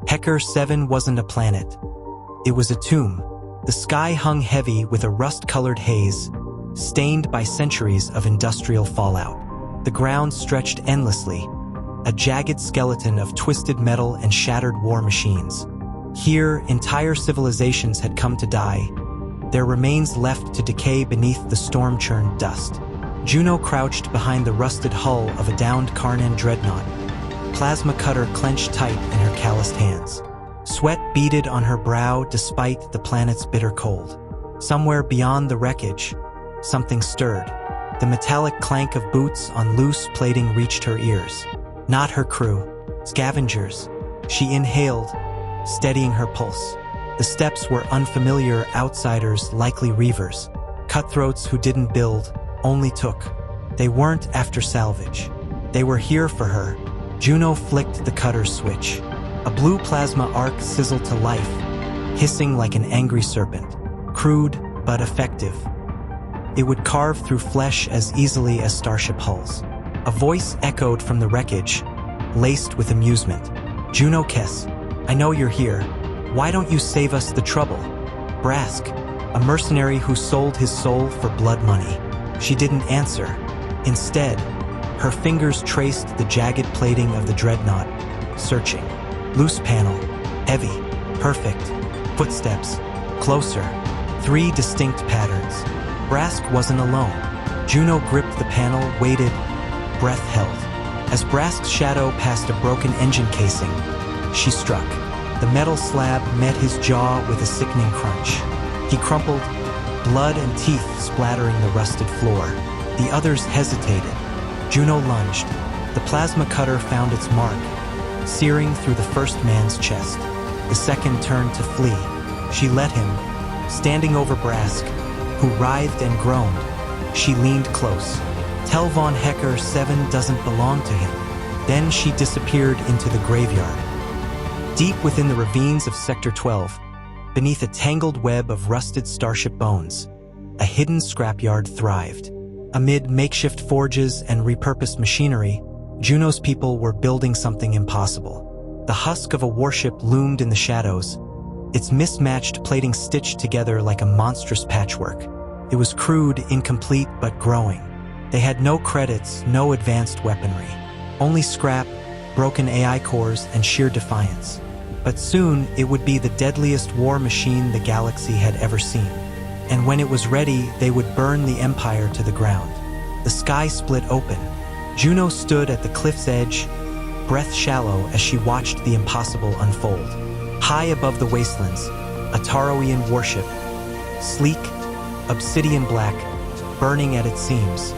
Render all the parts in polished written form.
Hecker 7 wasn't a planet. It was a tomb. The sky hung heavy with a rust-colored haze, stained by centuries of industrial fallout. The ground stretched endlessly, a jagged skeleton of twisted metal and shattered war machines. Here, entire civilizations had come to die, their remains left to decay beneath the storm-churned dust. Juno crouched behind the rusted hull of a downed Karnan dreadnought, plasma cutter clenched tight in her calloused hands. Sweat beaded on her brow despite the planet's bitter cold. Somewhere beyond the wreckage, something stirred. The metallic clank of boots on loose plating reached her ears. Not her crew. Scavengers. She inhaled, steadying her pulse. The steps were unfamiliar outsiders, likely reavers. Cutthroats who didn't build, only took. They weren't after salvage. They were here for her. Juno flicked the cutter's switch. A blue plasma arc sizzled to life, hissing like an angry serpent. Crude, but effective. It would carve through flesh as easily as starship hulls. A voice echoed from the wreckage, laced with amusement. Juno Kess, I know you're here. Why don't you save us the trouble? Brask, a mercenary who sold his soul for blood money. She didn't answer. Instead, her fingers traced the jagged plating of the dreadnought, searching. Loose panel, heavy, perfect. Footsteps, closer. 3 distinct patterns. Brask wasn't alone. Juno gripped the panel, waited, breath held. As Brask's shadow passed a broken engine casing, she struck. The metal slab met his jaw with a sickening crunch. He crumpled, blood and teeth splattering the rusted floor. The others hesitated. Juno lunged. The plasma cutter found its mark, searing through the first man's chest. The second turned to flee. She let him, standing over Brask, who writhed and groaned. She leaned close. Tell Von Hecker 7 doesn't belong to him. Then she disappeared into the graveyard. Deep within the ravines of Sector 12, beneath a tangled web of rusted starship bones, a hidden scrapyard thrived. Amid makeshift forges and repurposed machinery, Juno's people were building something impossible. The husk of a warship loomed in the shadows, its mismatched plating stitched together like a monstrous patchwork. It was crude, incomplete, but growing. They had no credits, no advanced weaponry. Only scrap, broken AI cores, and sheer defiance. But soon, it would be the deadliest war machine the galaxy had ever seen. And when it was ready, they would burn the Empire to the ground. The sky split open. Juno stood at the cliff's edge, breath shallow as she watched the impossible unfold. High above the wastelands, a Taroian warship, sleek, obsidian black, burning at its seams,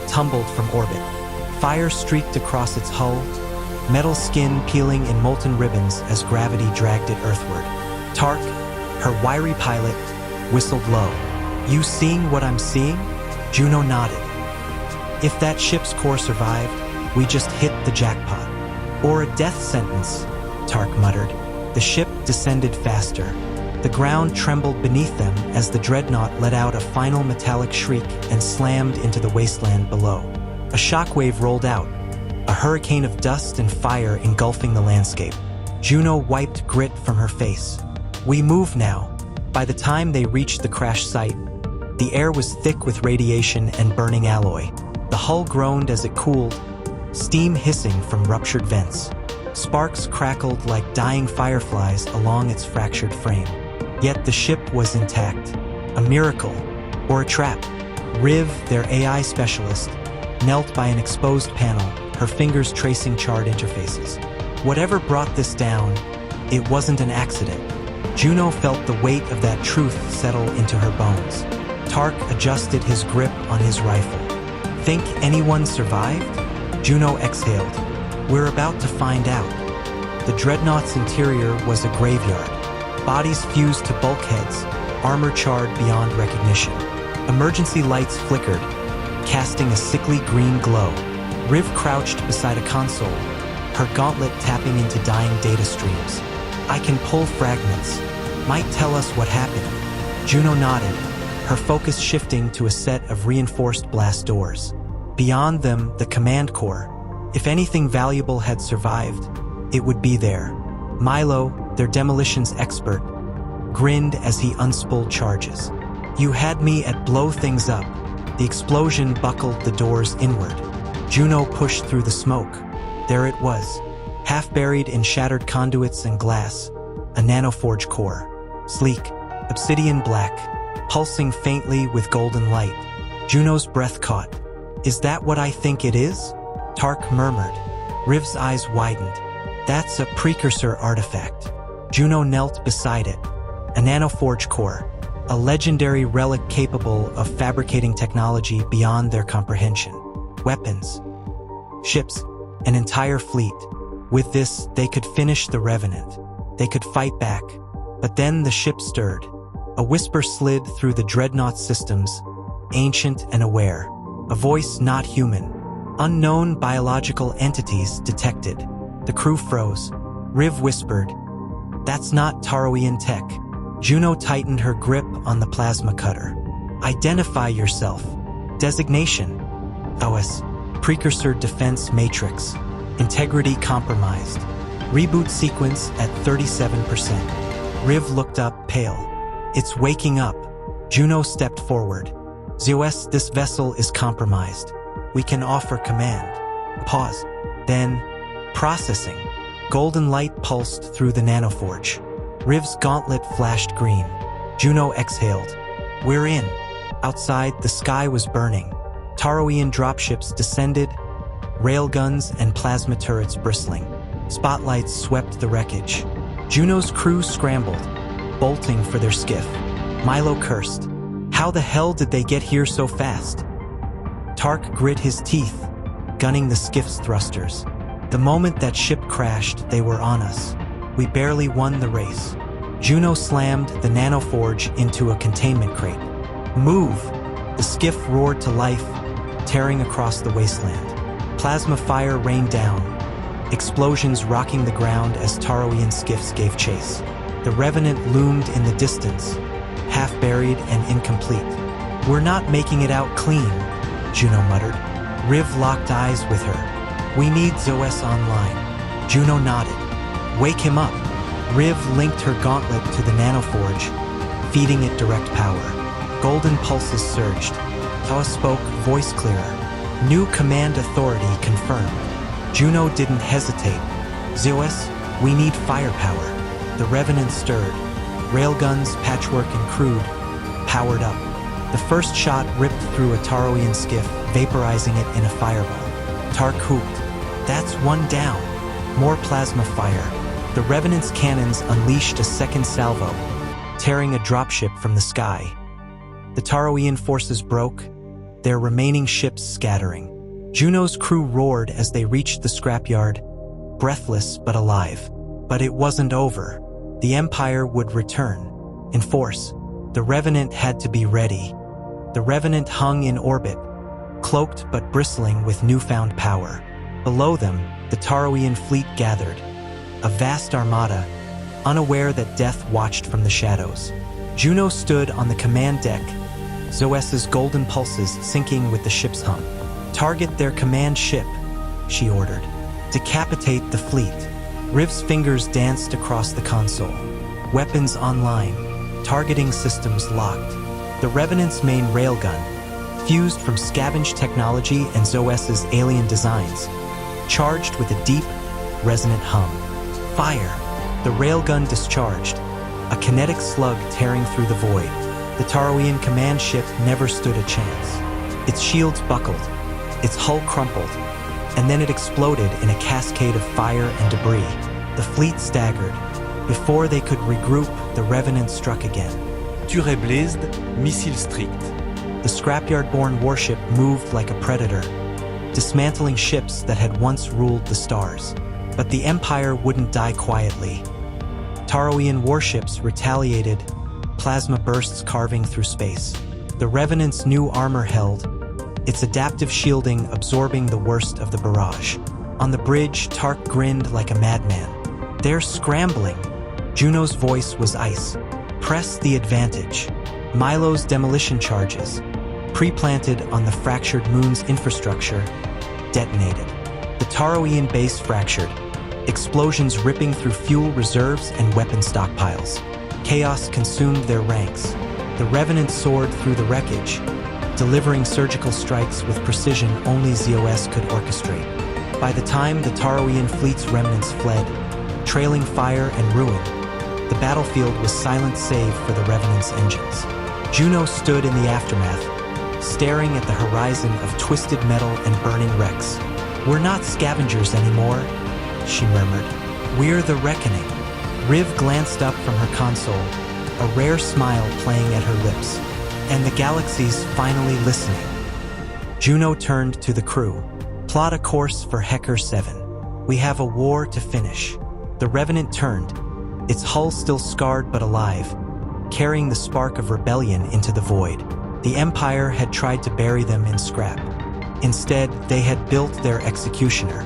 tumbled from orbit. Fire streaked across its hull, metal skin peeling in molten ribbons as gravity dragged it earthward. Tark, her wiry pilot, whistled low. You seeing what I'm seeing? Juno nodded. If that ship's core survived, we just hit the jackpot. Or a death sentence, Tark muttered. The ship descended faster. The ground trembled beneath them as the dreadnought let out a final metallic shriek and slammed into the wasteland below. A shockwave rolled out, a hurricane of dust and fire engulfing the landscape. Juno wiped grit from her face. We move now. By the time they reached the crash site, the air was thick with radiation and burning alloy. The hull groaned as it cooled, steam hissing from ruptured vents. Sparks crackled like dying fireflies along its fractured frame. Yet the ship was intact. A miracle, or a trap. Riv, their AI specialist, knelt by an exposed panel, her fingers tracing charred interfaces. Whatever brought this down, it wasn't an accident. Juno felt the weight of that truth settle into her bones. Tark adjusted his grip on his rifle. Think anyone survived? Juno exhaled. We're about to find out. The dreadnought's interior was a graveyard. Bodies fused to bulkheads, armor charred beyond recognition. Emergency lights flickered, casting a sickly green glow. Riv crouched beside a console, her gauntlet tapping into dying data streams. I can pull fragments. Might tell us what happened. Juno nodded, her focus shifting to a set of reinforced blast doors. Beyond them, the command core. If anything valuable had survived, it would be there. Milo, their demolitions expert, grinned as he unspooled charges. You had me at blow things up. The explosion buckled the doors inward. Juno pushed through the smoke. There it was, half buried in shattered conduits and glass, a Nano-Forge Core. Sleek, obsidian black, pulsing faintly with golden light. Juno's breath caught. Is that what I think it is? Tark murmured. Riv's eyes widened. That's a precursor artifact. Juno knelt beside it. A Nano-Forge Core, a legendary relic capable of fabricating technology beyond their comprehension. Weapons, ships, an entire fleet. With this, they could finish the Revenant. They could fight back. But then the ship stirred. A whisper slid through the dreadnought systems, ancient and aware. A voice not human. Unknown biological entities detected. The crew froze. Riv whispered, "That's not Taroian tech." Juno tightened her grip on the plasma cutter. Identify yourself. Designation: OS. Precursor Defense Matrix. Integrity compromised. Reboot sequence at 37%. Riv looked up, pale. It's waking up. Juno stepped forward. ZOS, this vessel is compromised. We can offer command. Pause. Then, processing. Golden light pulsed through the nanoforge. Riv's gauntlet flashed green. Juno exhaled. We're in. Outside, the sky was burning. Taroian dropships descended, railguns and plasma turrets bristling. Spotlights swept the wreckage. Juno's crew scrambled, bolting for their skiff. Milo cursed. How the hell did they get here so fast? Tark grit his teeth, gunning the skiff's thrusters. The moment that ship crashed, they were on us. We barely won the race. Juno slammed the nanoforge into a containment crate. Move! The skiff roared to life, tearing across the wasteland. Plasma fire rained down, explosions rocking the ground as Taroian skiffs gave chase. The Revenant loomed in the distance, half buried and incomplete. We're not making it out clean, Juno muttered. Riv locked eyes with her. We need ZOS online. Juno nodded. Wake him up. Riv linked her gauntlet to the nanoforge, feeding it direct power. Golden pulses surged. Tawa spoke, voice clearer. New command authority confirmed. Juno didn't hesitate. ZOS, we need firepower. The Revenant stirred. Railguns, patchwork and crude, powered up. The first shot ripped through a Taroian skiff, vaporizing it in a fireball. Tark hooped. That's one down. More plasma fire. The Revenant's cannons unleashed a second salvo, tearing a dropship from the sky. The Taroian forces broke, their remaining ships scattering. Juno's crew roared as they reached the scrapyard, breathless but alive. But it wasn't over. The Empire would return, in force. The Revenant had to be ready. The Revenant hung in orbit, cloaked but bristling with newfound power. Below them, the Taroian fleet gathered, a vast armada, unaware that death watched from the shadows. Juno stood on the command deck, ZOS's golden pulses syncing with the ship's hum. Target their command ship, she ordered. Decapitate the fleet. Riv's fingers danced across the console. Weapons online, targeting systems locked. The Revenant's main railgun, fused from Scavenger technology and ZOS's alien designs, charged with a deep, resonant hum. Fire! The railgun discharged, a kinetic slug tearing through the void. The Taroian command ship never stood a chance. Its shields buckled, its hull crumpled, and then it exploded in a cascade of fire and debris. The fleet staggered. Before they could regroup, the Revenant struck again. Turret blazed, missile strict. The scrapyard-borne warship moved like a predator, dismantling ships that had once ruled the stars. But the Empire wouldn't die quietly. Taroian warships retaliated, plasma bursts carving through space. The Revenant's new armor held, its adaptive shielding absorbing the worst of the barrage. On the bridge, Tark grinned like a madman. They're scrambling. Juno's voice was ice. Press the advantage. Milo's demolition charges, pre-planted on the fractured moon's infrastructure, detonated. The Taroian base fractured, explosions ripping through fuel reserves and weapon stockpiles. Chaos consumed their ranks. The Revenant soared through the wreckage, delivering surgical strikes with precision only ZOS could orchestrate. By the time the Taroian fleet's remnants fled, trailing fire and ruin, the battlefield was silent save for the Revenant's engines. Juno stood in the aftermath, staring at the horizon of twisted metal and burning wrecks. "We're not scavengers anymore," she murmured. "We're the reckoning." Riv glanced up from her console, a rare smile playing at her lips. "And the galaxy's finally listening." Juno turned to the crew. "Plot a course for Hecker 7. We have a war to finish." The Revenant turned, its hull still scarred but alive, carrying the spark of rebellion into the void. The Empire had tried to bury them in scrap. Instead, they had built their executioner,